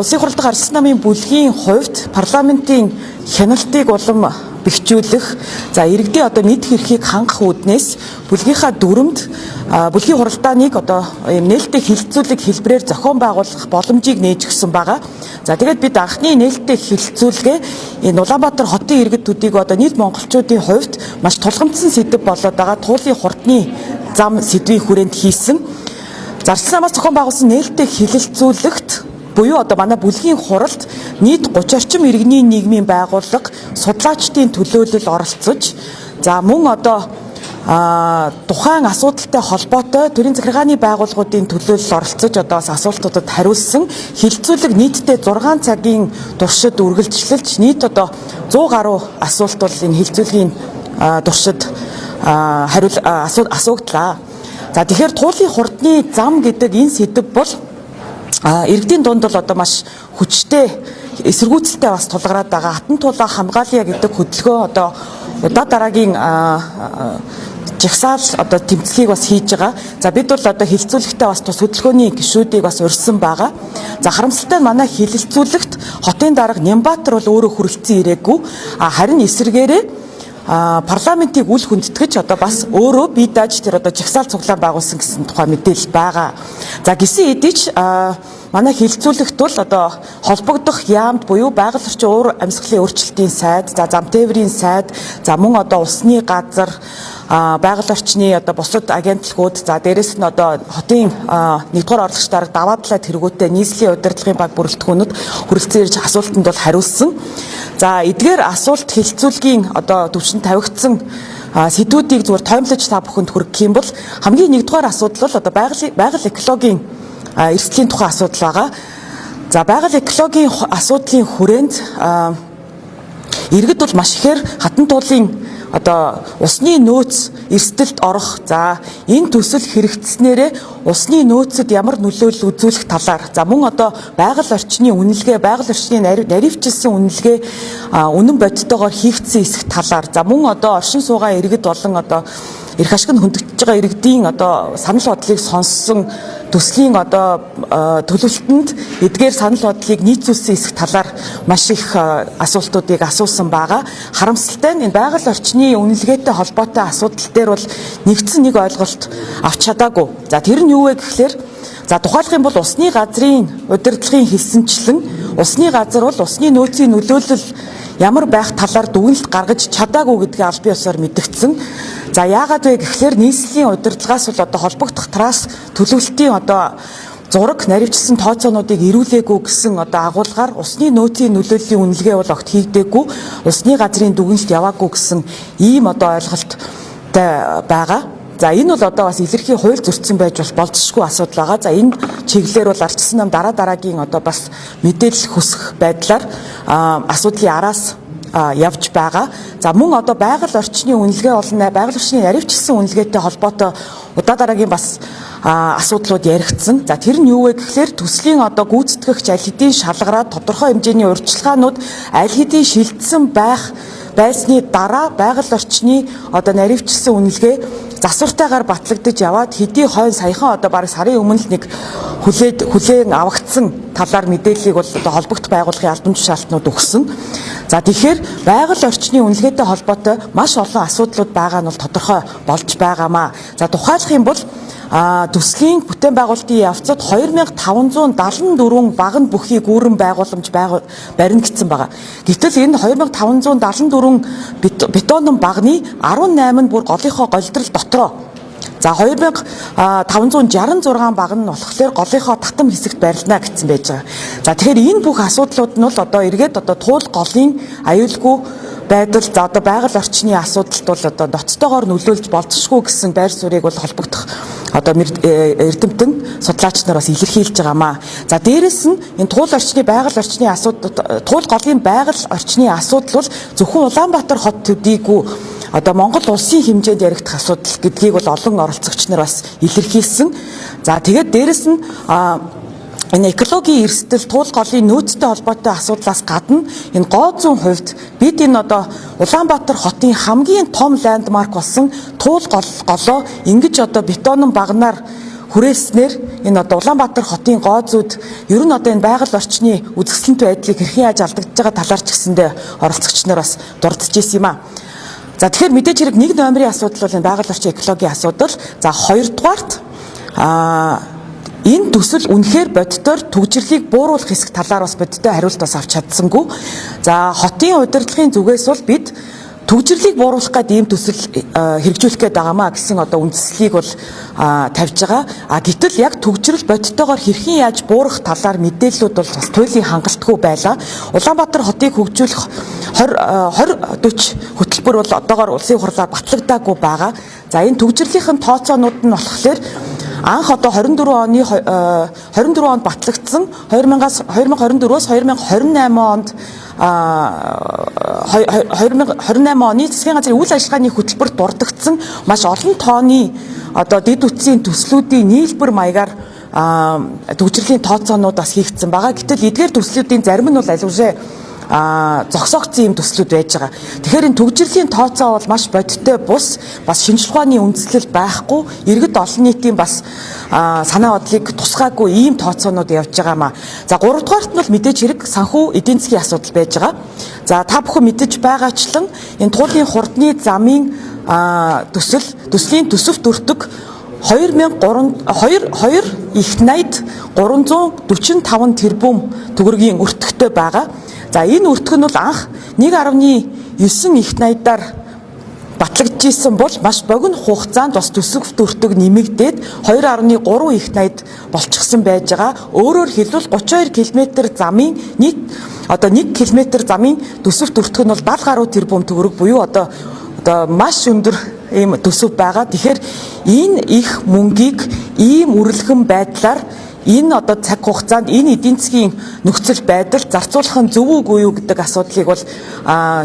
Улсын хурлын арслан намын бүлгийн хувьд парламентын хяналтыг улам бэхжүүлэх, за иргэдийн одоо нийт эрхийг хангах үүднээс бүлгийнхаа дүрмд бүлгийн хуралдааныг одоо нээлттэй хилцүүлэг хэлбэрээр зохион байгуулах боломжийг нээж өгсөн байгаа. За тэгээд бид анхны нээлттэй хилцүүлгээ энэ Улаанбаатар хотын иргэд төдийг одоо нийт монголчуудын хувьд маш тулгамдсан сэдэв болоод байгаа туулын хурдны зам сэдвийн хүрээнд хийсэн. Зарчил намаас зохион байгуулсан нээлттэй хилэлцүүлэгт буюу одоо манай бүлгийн хуралд нийт 30 орчим иргэний нийгмийн байгууллага судлаачдын төлөөлөл оролцож, за мөн одоо тухайн асуудалтай холбоотой төрийн захиргааны байгууллагуудын төлөөлөл оролцож одоо бас асуултуудад хариулсан хилцүүлэг нийтдээ 6 цагийн туршид үргэлжлүүлж нийт одоо 100 гаруй асуулт бол энэ хилцүүлгийн туршид асуугдлаа. За тэгэхээр туулын хурдны зам гэдэг энэ сэдэв бол иргэдийн дунд бол одоо маш хүчтэй эсэргүүцэлтэй бас тулгараад байгаа. Хатан тулаа хамгаалъя гэдэг хөдөлгөөн одоо удаа дараагийн жагсаал одоо тэмцлийг бас хийж байгаа. За бид бол одоо хилцүүлэгтээ бас тус хөдөлгөөний гишүүдийг бас урьсан байгаа. За харамсалтай нь манай хилцүүлэгт хотын дарга Нямбатар бол өөрөө хүрэлцэн ирээгүй. Харин эсэргээрээ парламентыг үл хүндэтгэж одоо бас өөрөө бие дааж тэр одоо жагсаал цуглаан байгуулсан гэсэн тухай мэдээлэл байгаа. За гисэн хэдий ч манай хилцүүлэгт бол одоо холбогдох яамд буюу байгаль орчин уур амьсгалын өөрчлөлтийн сайд, за зам тээврийн сайд, за мөн одоо усны газар, байгаль орчны одоо бусад агентлагууд, за дээрэс нь одоо хотын 1-р орлогч дарга даваадлаа тэргүүтээ нийслэлийн удирдлагын баг бүрэлдэхүүнүүд хүрэлцэн ирж асуултанд бол хариулсан. За эдгээр асуулт хилцүүлгийн одоо төвшин тавигдсан сэдвүүдийг зүгээр тоомлож та бүхэнд хүргэх юм бол хамгийн 1-р асуудал бол одоо байгаль экологийн эрсдлийн тухай асуудал байгаа. За байгаль экологийн асуудлын хүрээнд иргэд бол маш ихээр хатан туулын одоо усны нөөц эрсдэлд орох, за энэ төсөл хэрэгжснээрээ усны нөөцөд ямар нөлөөлөл үзүүлэх талаар, за мөн одоо байгаль орчны үнэлгээ, байгаль орчны наривчилсан үнэлгээ үнэн бодиттойгоор хийгдсэн эсэх талаар, за мөн одоо оршин суугаа иргэд болон одоо эрх ашиг нь хөндөгдөж байгаа иргэдийн одоо санал бодлыг сонссон төслийн одоо төлөвлөлтөнд эдгээр санал бодлыг нийцүүлсэн эсэх талаар маш их асуултуудыг асуусан байгаа. Харамсалтай нь энэ байгаль орчны үнэлгээтэй холбоотой асуудал дээр бол нэгдсэн нэг ойлголт авч чадаагүй. За тэр нь юу вэ гэхлээр, за тухайлах юм бол усны газрын удирдлагын хэлсэнчлэн усны газар бол усны нөөцийн нөлөөлөл ямар байх талаар дүгнэлт гаргаж чадаагүй гэдгийг аль бие усаар мэдгдсэн. За яагаад вэ гэхлээр нийслэлийн удирдлагаас бол одоо холбогдох трасс төлөвлөлтийн одоо зураг наривчилсан тооцоонуудыг ирүүлээгүй гэсэн одоо агуулгаар усны нөөцийн нөлөөллийн үнэлгээ бол огт хийгдээгүй, усны газрын дүгнэлт яваагүй гэсэн ийм одоо ойлголттой байгаа. За энэ бол одоо бас илэрхий хууль зөрчсөн байж болцсохгүй асуудал байгаа. За энэ чиглэлээр бол арчилсан нам дараагийн одоо бас мэдээлэл хүсэх байдлаар асуудлын араас явж байгаа. За мөн одоо байгаль орчны үнэлгээ болон байгаль орчны наривчилсан үнэлгээтэй холбоотой удаа дараагийн бас асуудлууд яригдсан. За тэр нь юу вэ гэхлээр төслийн одоо гүйцэтгэгч аль хэдийн шалгараад тодорхой хэмжээний урьдчилгаанууд аль хэдийн шилжсэн байсны дараа байгаль орчны одоо наривчилсан үнэлгээ засвартайгаар батлагдаж яваад хэдий хойно саяхан одоо бараг сарын өмнө нэг хүлээн авагдсан талаар мэдээллийг бол одоо холбогдох байгууллагын албан тушаалтнууд өгсөн. За тэгэхээр байгаль орчны үнэлгээтэй холбоотой маш олон асуудлууд байгаа нь бол тодорхой болж байгаамаа. За тухайлах юм бол төслийн бүтээн байгуулалтын явцад 2574 баг нь бүхий гүүрэн байгууламж барина гэсэн байгаа. Гэтэл энэ 2574 бетонын багны 18 нь бүр голынхоо голдрол дотроо. За 2566 баг нь болохоор голынхоо татам хэсэгт барилна гэсэн байж байгаа. За тэгэхээр энэ бүх асуудлууд нь бол одоо эргээд одоо туул голын аюулгүй байдал, за одоо байгаль орчны асуудалд бол одоо ноцтойгоор нөлөөлж болцсохгүй гэсэн байр суурийг бол холбогдох одоо эрдэмтэн судлаач нар бас илэрхийлж байгаамаа. За дээрэс нь энэ туул орчны байгаль орчны асуудал, туул голын байгаль орчны асуудал бол зөвхөн Улаанбаатар хот төдийгүй одоо Монгол улсын хэмжээнд яригдах асуудал гэдгийг бол олон оролцогч нар бас илэрхийлсэн. За тэгээд дээрэс нь энэ экологийн эрсдэл туул голын нөөцтэй холбоотой асуудлаас гадна энэ гоо зүүн хувьд бид энэ одоо Улаанбаатар хотын хамгийн том ландмарк болсон туул голоо ингэж одоо бетонын багнаар хүрээснээр энэ одоо Улаанбаатар хотын гоо зүйд ер нь одоо энэ байгаль орчны үзэсгэлэнт байдлыг хэрхэн яаж алдагдж байгаа талаар ч гэсэндээ оролцогч нар бас дурдж ирсэн юм а. За тэгэхээр мэдээж хэрэг 1 номерын асуудал бол энэ байгаль орчин экологийн асуудал. За 2 дугаарт энэ төсөл үнэхээр боддоор төгжрлийг бууруулах хэсэг талаар бас бодтой хариулт бас авч чадсангүй. За хотын удирдлагын зүгээс бол бид төгжрлийг бууруулах гэдэг ийм төсөл хэрэгжүүлэх гээд байгаамаа гэсэн одоо үндслийг бол тавьж байгаа. Гэтэл яг төгжрөл бодтойгоор хэрхэн яаж буурах талаар мэдээллүүд бол бас туйлын хангалтгүй байлаа. Улаанбаатар хотыг хөгжүүлэх 2040 хөтөлбөр бол одоогоор улсын хурлаар батлагдаагүй байгаа. За энэ төгжрлийн тооцоонууд нь болохоор анх одоо 24 онд батлагдсан 2024-өөс 2028 онд 2028 оны засгийн газрын үйл ажиллагааны хөтөлбөрт дурдгдсан маш олон тооны одоо дэд үтсийн төслүүдийн нийлбэр маягаар төгжрлийн тооцоонууд бас хийгдсэн байгаа. Гэтэл эдгээр төслүүдийн зарим нь бол аливаа зогсоогдсон юм төслүүд байж байгаа. Тэгэхээр энэ төгжрлийн тооцоо бол маш бодиттой бус бас шинжлэх ухааны үндэслэл байхгүй иргэд олон нийтийн бас санаа бодлыг тусгаагүй ийм тооцоонууд явж байгаамаа. За 3 дугаарт нь бол мэдээж хэрэг санхүү эдийн засгийн асуудал байж байгаа. За та бүхэн мэдэж байгаачлан энэ туулын хурдны замын төслийн төсөвт өртөг 2 их найд 345 тэрбум төгрөгийн өртөгтэй байгаа. За энэ өртөг нь бол анх 1.9 их найдаар батлагдчихсан бол маш богино хугацаанд бас төсөвт өртөг нэмэгдээд 2.3 их найд болчихсон байж байгаа. Өөрөөр хэлбэл 32 км замын нийт одоо 1 км замын төсөвт өртөг нь бол 70 гаруй тэрбум төгрөг буюу одоо маш өндөр ийм төсөв байгаа. Тэгэхээр энэ их мөнгийг ийм үрлэгэн байдлаар энэ одоо цаг хугацаанд энэ эдийн засгийн нөхцөл байдал зарцуулах нь зөв үгүй юу гэдэг асуудлыг бол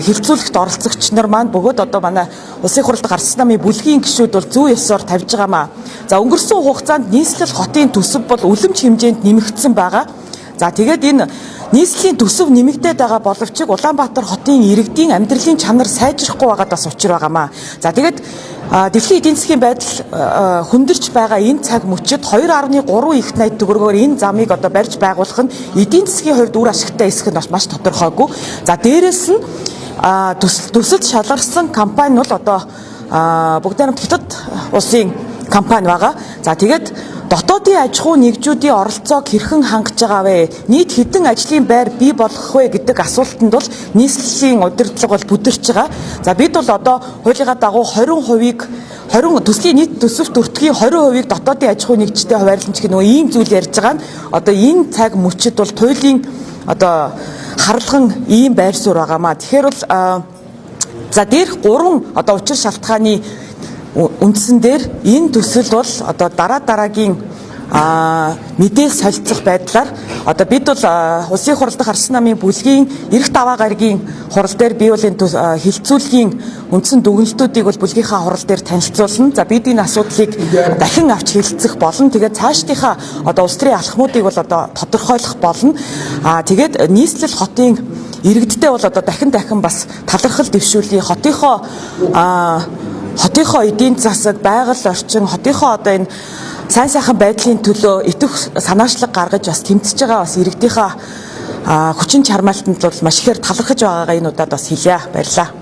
хилцүүлэхт оролцогч нар маань бөгөөд одоо манай улсын хурлд гарсан намын бүлгийн гишүүд бол зөв ёсоор тавьж байгаамаа. За өнгөрсөн хугацаанд нийслэл хотын төсөв бол үлэмж хэмжээнд нэмэгдсэн байгаа. За тэгээд энэ нийслэлийн төсөв нэмэгдээд байгаа боловч Улаанбаатар хотын иргэдийн амьдралын чанар сайжрахгүй байгаад бас учир байгаамаа. За тэгээд дэлхийн эдийн засгийн байдал хүндэрч байгаа энэ цаг мөчид 2.3 их найд төгрөгөөр энэ замыг одоо барьж байгуулах нь эдийн засгийн хувьд үр ашигтай эсэх нь маш тодорхойгүй. За дээрэс нь төсөлд шалгарсан компани бол одоо бүгд найрамд хятад улсын компани байгаа. За тэгээд дотоодын аж ахуй нэгжүүдийн оролцоог хэрхэн хангаж байгаа вэ? Нийт хэдэн ажлын байр бий болох вэ гэдэг асуултанд бол нийслэлийн удирдлага бол бүдэрч байгаа. За бид бол одоо хуулийнхаа дагуу 20% төслийн нийт төсөвт өртөгийн 20%-ийг дотоодын аж ахуй нэгжтэй хуваарлаж гэх нөө ийм зүйл ярьж байгаа нь одоо энэ цаг мөчид бол туйлын одоо харлаган ийм байр суурь байгаамаа. Тэгэхээр бол за дээрх 3 одоо учир шалтгааны үндсэн дээр энэ төсөл бол одоо дараагийн мэдээлэл солилцох байдлаар одоо бид бол улсын хурлд гарсан намын бүлгийн эрх даваа гарагийн хурал дээр бий бол энэ хилцүүлгийн үндсэн дүгнэлтүүдийг бол бүлгийнхаа хурал дээр танилцуулна. За бид энэ асуудлыг дахин авч хэлэлцэх болно. Тэгээд цаашдынхаа одоо улс төрийн алхмуудыг бол одоо тодорхойлох болно. Тэгээд нийслэл хотын иргэдтэй бол одоо дахин бас талархал дэвшүүлье. Хотынхоо эдийн засаг, байгаль орчин, хотынхоо одоо энэ сайн сайхан байдлын төлөө итэх санаачлаг гаргаж бас тэмцэж байгаа бас иргэдийнхаа хүчин чармаалтанд бол маш ихээр талархаж байгаагаа энэ удаад бас хэлье. Баярлалаа.